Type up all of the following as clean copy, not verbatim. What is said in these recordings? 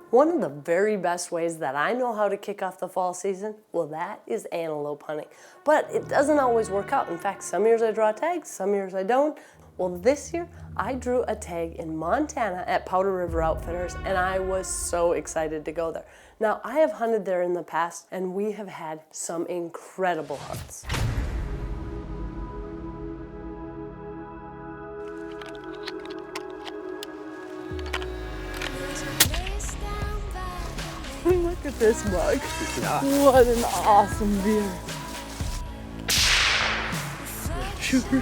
One of the very best ways that I know how to kick off the fall season, well, that is antelope hunting. But it doesn't always work out. In fact, some years I draw tags, some years I don't. Well, this year I drew a tag in Montana at Powder River Outfitters, and I was so excited to go there. Now, I have hunted there in the past, and we have had some incredible hunts. Look at this mug. What an awesome beer. Shooter.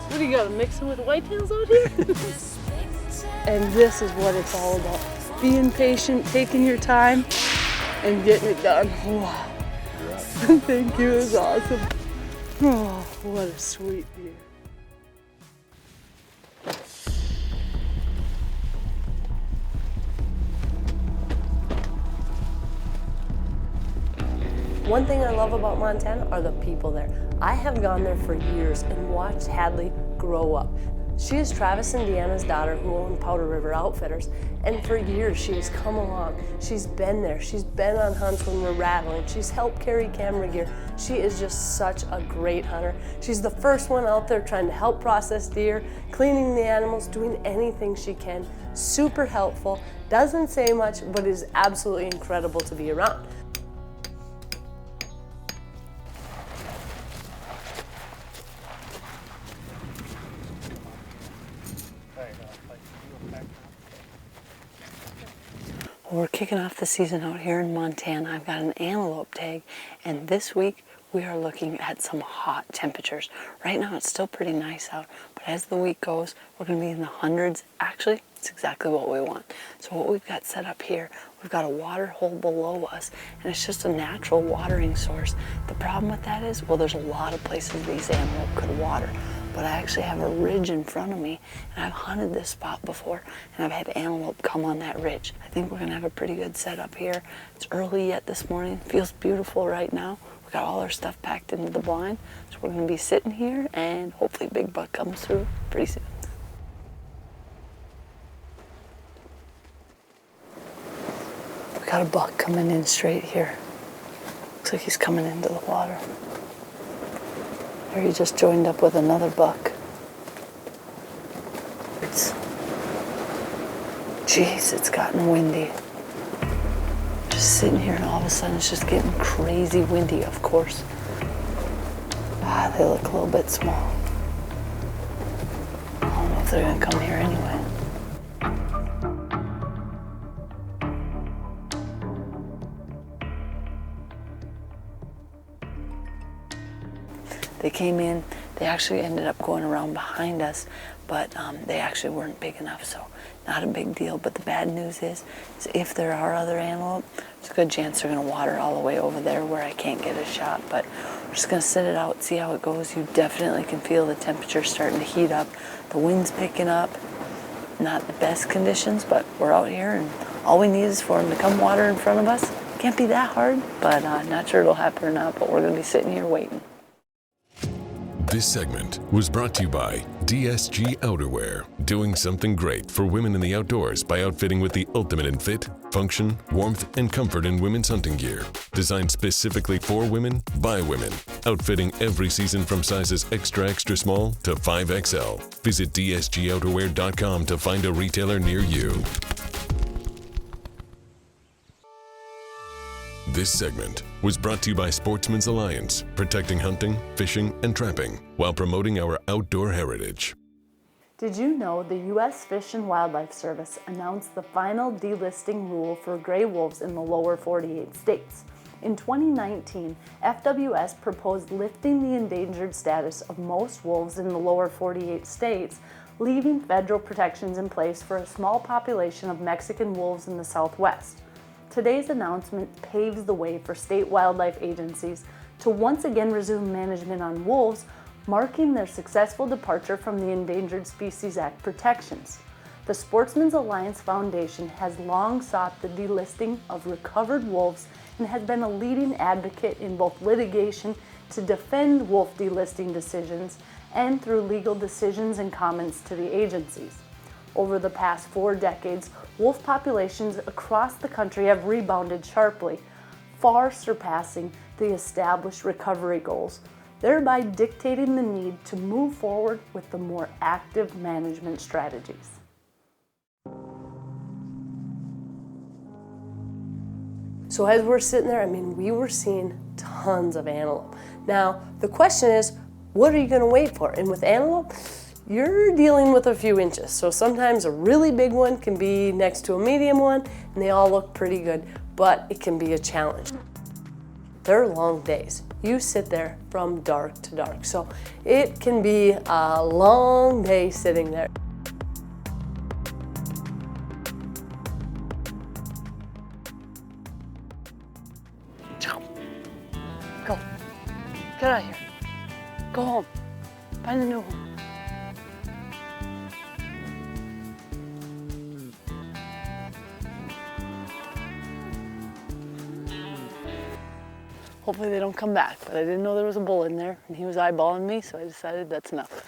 What do you got, to mix it with whitetails out here? And this is what it's all about. Being patient, taking your time, and getting it done. Wow. Thank you, it was awesome. Oh, what a sweet beer. One thing I love about Montana are the people there. I have gone there for years and watched Hadley grow up. She is Travis and Deanna's daughter who own Powder River Outfitters, and for years she has come along. She's been there. She's been on hunts when we're rattling. She's helped carry camera gear. She is just such a great hunter. She's the first one out there trying to help process deer, cleaning the animals, doing anything she can. Super helpful, doesn't say much, but is absolutely incredible to be around. We're kicking off the season out here in Montana. I've got an antelope tag, and this week we are looking at some hot temperatures. Right now it's still pretty nice out, but as the week goes, we're going to be in the hundreds. Actually, it's exactly what we want. So what we've got set up here, we've got a water hole below us, and it's just a natural watering source. The problem with that is, well, there's a lot of places these antelope could water. But I actually have a ridge in front of me, and I've hunted this spot before, and I've had antelope come on that ridge. I think we're gonna have a pretty good setup here. It's early yet this morning, feels beautiful right now. We got all our stuff packed into the blind, so we're gonna be sitting here, and hopefully big buck comes through pretty soon. We got a buck coming in straight here. Looks like he's coming into the water. There he just joined up with another buck. It's gotten windy. Just sitting here and all of a sudden it's just getting crazy windy, of course. They look a little bit small. I don't know if they're gonna come here anyway. They came in, they actually ended up going around behind us, but they actually weren't big enough, so not a big deal. But the bad news is if there are other antelope, there's a good chance they're gonna water all the way over there where I can't get a shot, but we're just gonna sit it out, see how it goes. You definitely can feel the temperature starting to heat up. The wind's picking up. Not the best conditions, but we're out here and all we need is for them to come water in front of us. Can't be that hard, but not sure it'll happen or not, but we're gonna be sitting here waiting. This segment was brought to you by DSG Outerwear, doing something great for women in the outdoors by outfitting with the ultimate in fit, function, warmth, and comfort in women's hunting gear. Designed specifically for women, by women. Outfitting every season from sizes extra, extra small to 5XL. Visit dsgouterwear.com to find a retailer near you. This segment was brought to you by Sportsman's Alliance, protecting hunting, fishing, and trapping while promoting our outdoor heritage. Did you know the U.S. Fish and Wildlife Service announced the final delisting rule for gray wolves in the lower 48 states? In 2019, FWS proposed lifting the endangered status of most wolves in the lower 48 states, leaving federal protections in place for a small population of Mexican wolves in the Southwest. Today's announcement paves the way for state wildlife agencies to once again resume management on wolves, marking their successful departure from the Endangered Species Act protections. The Sportsman's Alliance Foundation has long sought the delisting of recovered wolves and has been a leading advocate in both litigation to defend wolf delisting decisions and through legal decisions and comments to the agencies. Over the past 4 decades, wolf populations across the country have rebounded sharply, far surpassing the established recovery goals, thereby dictating the need to move forward with the more active management strategies. So as we're sitting there, we were seeing tons of antelope. Now, the question is, what are you going to wait for? And with antelope, you're dealing with a few inches. So sometimes a really big one can be next to a medium one, and they all look pretty good, but it can be a challenge. They're long days. You sit there from dark to dark. So it can be a long day sitting there. Go. Get out of here. Go home. Find a new home. Hopefully they don't come back, but I didn't know there was a bull in there, and he was eyeballing me, so I decided that's enough.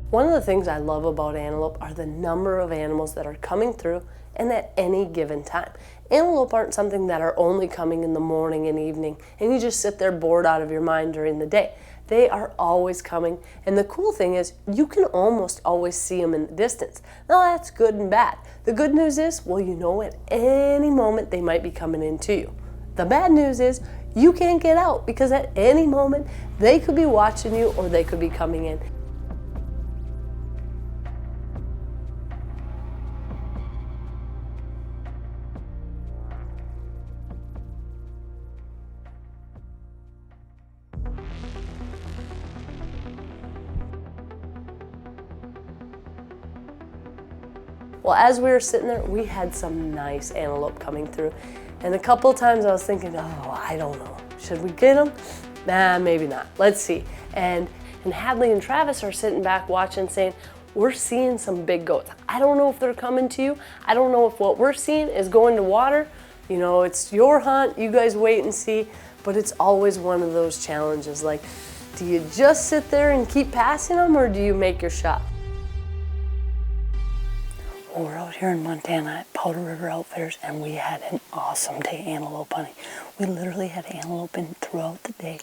One of the things I love about antelope are the number of animals that are coming through and at any given time. Antelope aren't something that are only coming in the morning and evening, and you just sit there bored out of your mind during the day. They are always coming, and the cool thing is you can almost always see them in the distance. Now that's good and bad. The good news is, well, you know at any moment they might be coming into you. The bad news is you can't get out because at any moment they could be watching you or they could be coming in. Well, as we were sitting there, we had some nice antelope coming through. And a couple of times I was thinking, oh, I don't know. Should we get them? Nah, maybe not. Let's see. And Hadley and Travis are sitting back watching saying, we're seeing some big goats. I don't know if they're coming to you. I don't know if what we're seeing is going to water. You know, it's your hunt. You guys wait and see. But it's always one of those challenges. Like, do you just sit there and keep passing them, or do you make your shot? Well, we're out here in Montana at Powder River Outfitters, and we had an awesome day antelope hunting. We literally had antelope in throughout the day,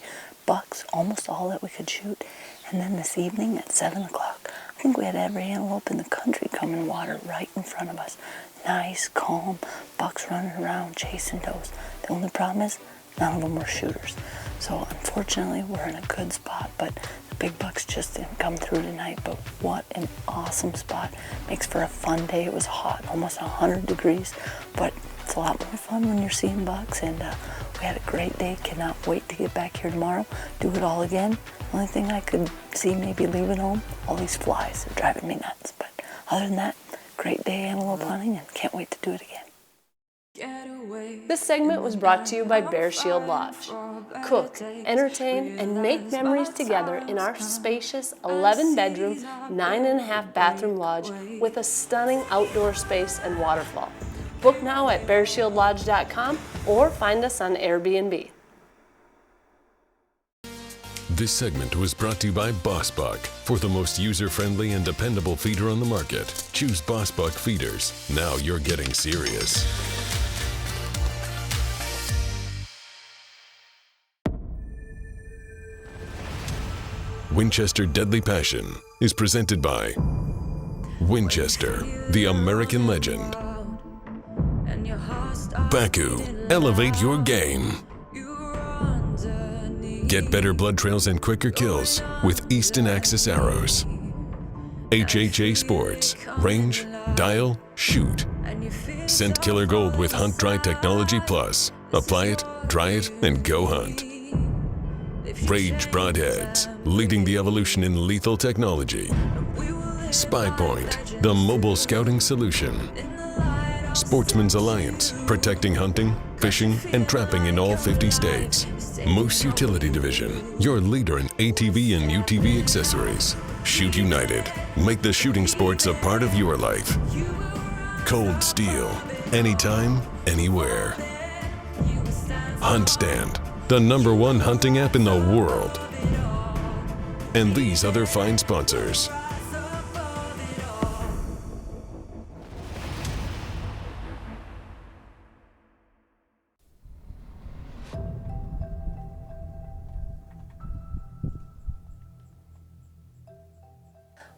bucks, almost all that we could shoot. And then this evening at 7 o'clock, I think we had every antelope in the country come in water right in front of us. Nice, calm, bucks running around, chasing does. The only problem is none of them were shooters. So unfortunately, we're in a good spot, but the big bucks just didn't come through tonight. But what an awesome spot. Makes for a fun day. It was hot, almost 100 degrees, but it's a lot more fun when you're seeing bucks, and we had a great day. Cannot wait to get back here tomorrow, do it all again. The only thing I could see maybe leaving home, all these flies are driving me nuts. But other than that, great day antelope hunting, and can't wait to do it again. This segment was brought to you by Bear Shield Lodge. Cook, entertain, and make memories together in our spacious 11-bedroom, 9.5-bathroom lodge with a stunning outdoor space and waterfall. Book now at bearshieldlodge.com or find us on Airbnb. This segment was brought to you by Boss Buck. For the most user-friendly and dependable feeder on the market, choose Boss Buck feeders. Now you're getting serious. Winchester Deadly Passion is presented by Winchester, the American legend. Baku, elevate your game. Get better blood trails and quicker kills with Easton Axis arrows. HHA Sports, range, dial, shoot. Scent Killer Gold with Hunt Dry Technology Plus. Apply it, dry it, and go hunt. Rage Broadheads, leading the evolution in lethal technology. Spy Point, the mobile scouting solution. Sportsman's Alliance, protecting hunting, fishing, and trapping in all 50 states. Moose Utility Division, your leader in ATV and UTV accessories. Shoot United, make the shooting sports a part of your life. Cold Steel, anytime, anywhere. Hunt Stand, the #1 hunting app in the world, and these other fine sponsors.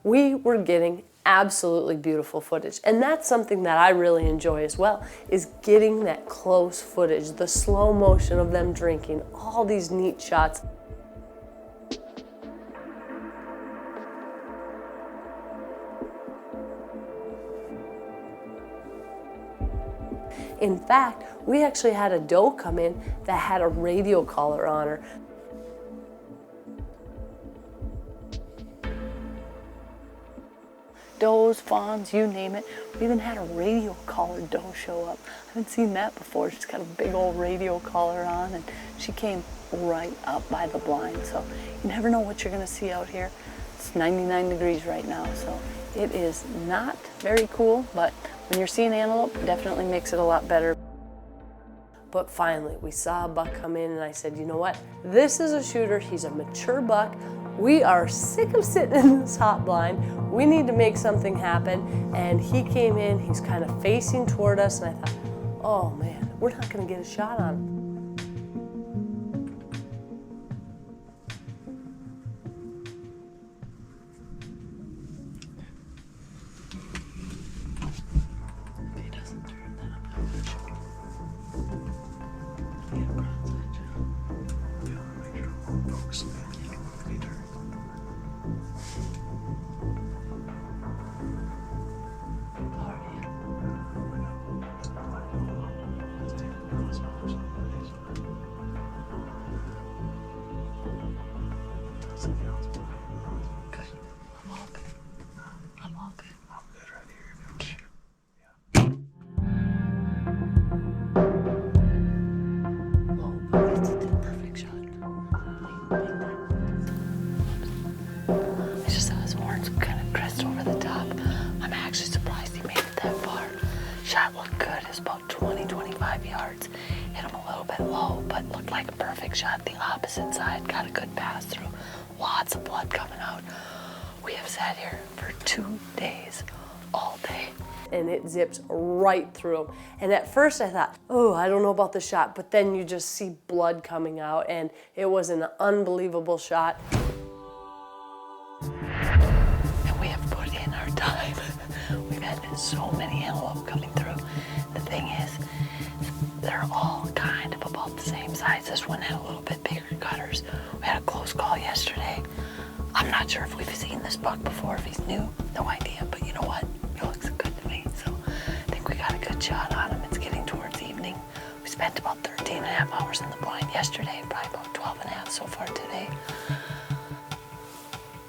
We were getting absolutely beautiful footage, and that's something that I really enjoy as well, is getting that close footage, the slow motion of them drinking, all these neat shots. In fact, we actually had a doe come in that had a radio collar on her. Does, fawns, you name it. We even had a radio collar doe show up. I haven't seen that before. She's got a big old radio collar on, and she came right up by the blind. So you never know what you're gonna see out here. It's 99 degrees right now, so it is not very cool, but when you're seeing antelope, it definitely makes it a lot better. But finally, we saw a buck come in, and I said, you know what? This is a shooter. He's a mature buck. We are sick of sitting in this hot blind. We need to make something happen. And he came in, he's kind of facing toward us, and I thought, oh man, we're not gonna get a shot on him. He doesn't turn that much. Yeah, broadside, yeah. Make sure I'm focusing on the turn. Shot looked good. It's about 20, 25 yards. Hit him a little bit low, but looked like a perfect shot. The opposite side got a good pass through. Lots of blood coming out. We have sat here for 2 days, all day. And it zips right through him. And at first I thought, oh, I don't know about the shot, but then you just see blood coming out, and it was an unbelievable shot. And we have put in our time. We've had so many antelope coming through. The thing is, they're all kind of about the same size. This one had a little bit bigger gutters. We had a close call yesterday. I'm not sure if we've seen this buck before, if he's new, no idea, but you know what? He looks good to me, so I think we got a good shot on him. It's getting towards evening. We spent about 13 and a half hours in the blind yesterday, probably about 12 and a half so far today.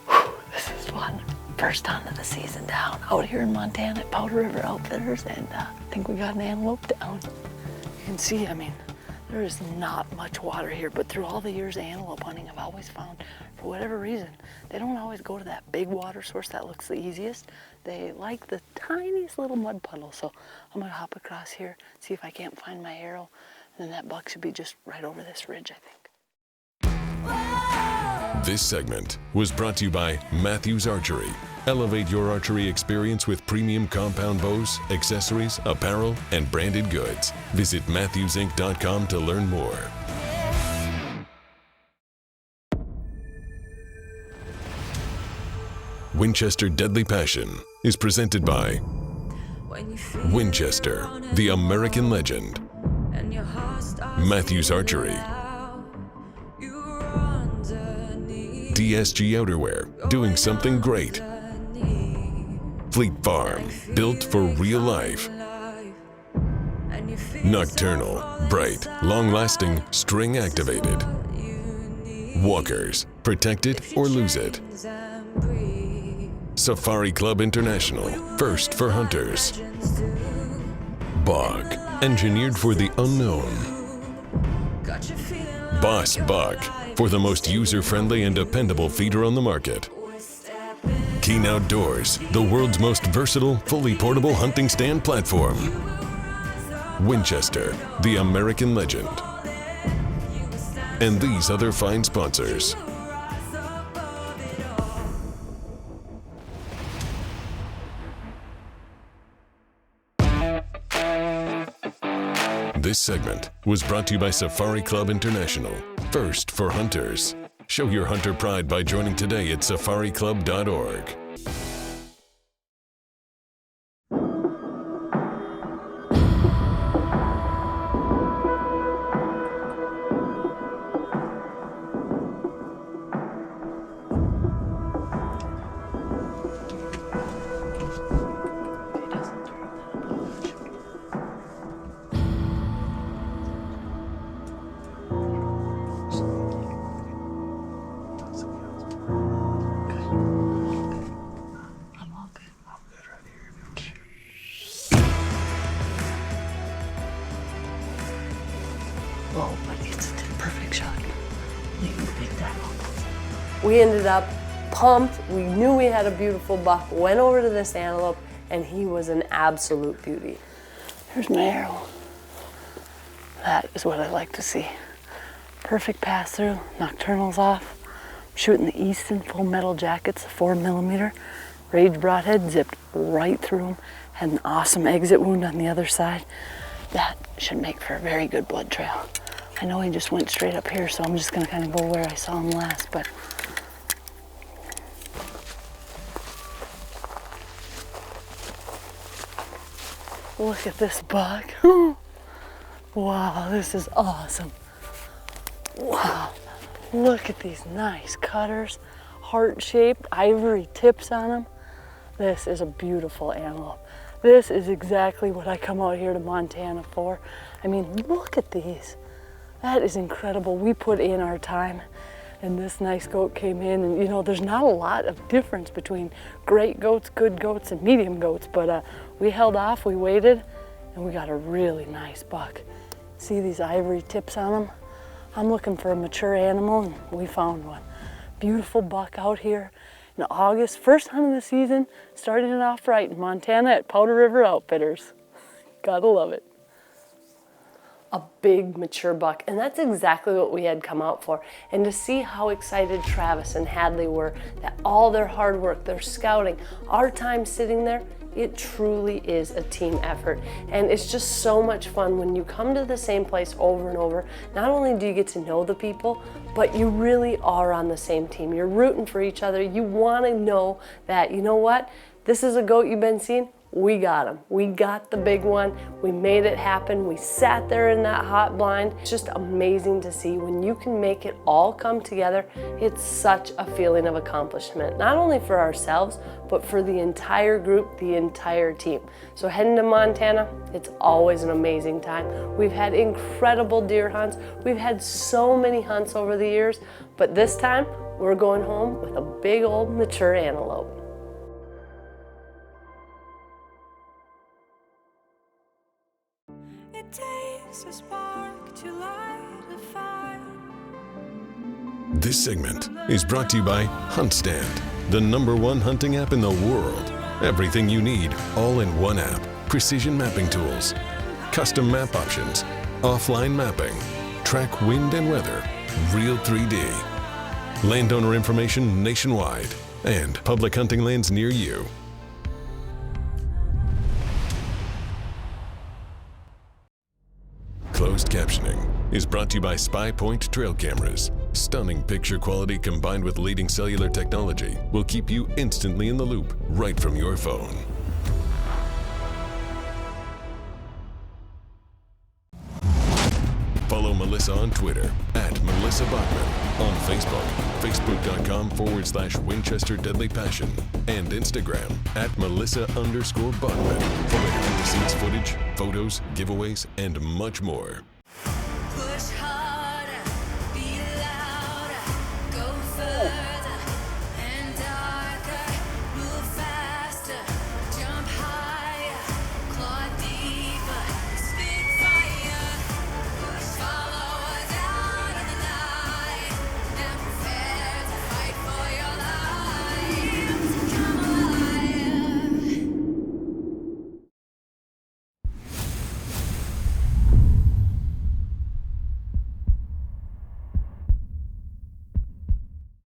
Whew, this is fun. First hunt of the season down out here in Montana at Powder River Outfitters, and I think we got an antelope down. You can see, I mean, there is not much water here, but through all the years of antelope hunting, I've always found, for whatever reason, they don't always go to that big water source that looks the easiest. They like the tiniest little mud puddle. So I'm gonna hop across here, see if I can't find my arrow, and then that buck should be just right over this ridge, I think. This segment was brought to you by Matthews Archery. Elevate your archery experience with premium compound bows, accessories, apparel, and branded goods. Visit MatthewsInc.com to learn more. Winchester Deadly Passion is presented by Winchester, the American legend. Matthews Archery. DSG Outerwear, doing something great. Fleet Farm, built for real life. Nocturnal, bright, long-lasting, string-activated. Walkers, protect it or lose it. Safari Club International, first for hunters. Bog, engineered for the unknown. Boss Buck, for the most user-friendly and dependable feeder on the market. Keen Outdoors, the world's most versatile, fully portable hunting stand platform. Winchester, the American legend. and these other fine sponsors. This segment was brought to you by Safari Club International, first for hunters. Show your hunter pride by joining today at safariclub.org. Oh, but it's a perfect shot. We ended up pumped. We knew we had a beautiful buck, went over to this antelope, and he was an absolute beauty. Here's my arrow. That is what I like to see. Perfect pass through, nocturnals off. Shooting the Easton full metal jackets, 4mm. Rage broadhead zipped right through him. Had an awesome exit wound on the other side. That should make for a very good blood trail. I know he just went straight up here, so I'm just gonna kind of go where I saw him last, but look at this buck. Wow, this is awesome. Wow, look at these nice cutters, heart-shaped, ivory tips on them. This is a beautiful antelope. This is exactly what I come out here to Montana for. I mean, look at these. That is incredible. We put in our time, and this nice goat came in, and you know, there's not a lot of difference between great goats, good goats, and medium goats, but we held off, we waited, and we got a really nice buck. See these ivory tips on them? I'm looking for a mature animal, and we found one. Beautiful buck out here in August, first hunt of the season, starting it off right in Montana at Powder River Outfitters. Gotta love it. A big mature buck, and that's exactly what we had come out for. And to see how excited Travis and Hadley were, that all their hard work, their scouting, our time sitting there, it truly is a team effort. And it's just so much fun when you come to the same place over and over. Not only do you get to know the people, but you really are on the same team. You're rooting for each other. You want to know that, you know what, this is a goat you've been seeing. We got him. We got the big one. We made it happen. We sat there in that hot blind. It's just amazing to see when you can make it all come together. It's such a feeling of accomplishment, not only for ourselves, but for the entire group, the entire team. So heading to Montana, it's always an amazing time. We've had incredible deer hunts. We've had so many hunts over the years, but this time we're going home with a big old mature antelope. It takes a spark to light a fire. This segment is brought to you by HuntStand, the #1 hunting app in the world. Everything you need, all in one app. Precision mapping tools, custom map options, offline mapping, track wind and weather, real 3D, landowner information nationwide, and public hunting lands near you. Closed captioning is brought to you by Spy Point Trail Cameras. Stunning picture quality combined with leading cellular technology will keep you instantly in the loop right from your phone. Follow Melissa on Twitter at Melissa Bachman, on Facebook, facebook.com/Winchester Deadly Passion, and Instagram at Melissa_Bachman for behind the scenes footage, photos, giveaways, and much more.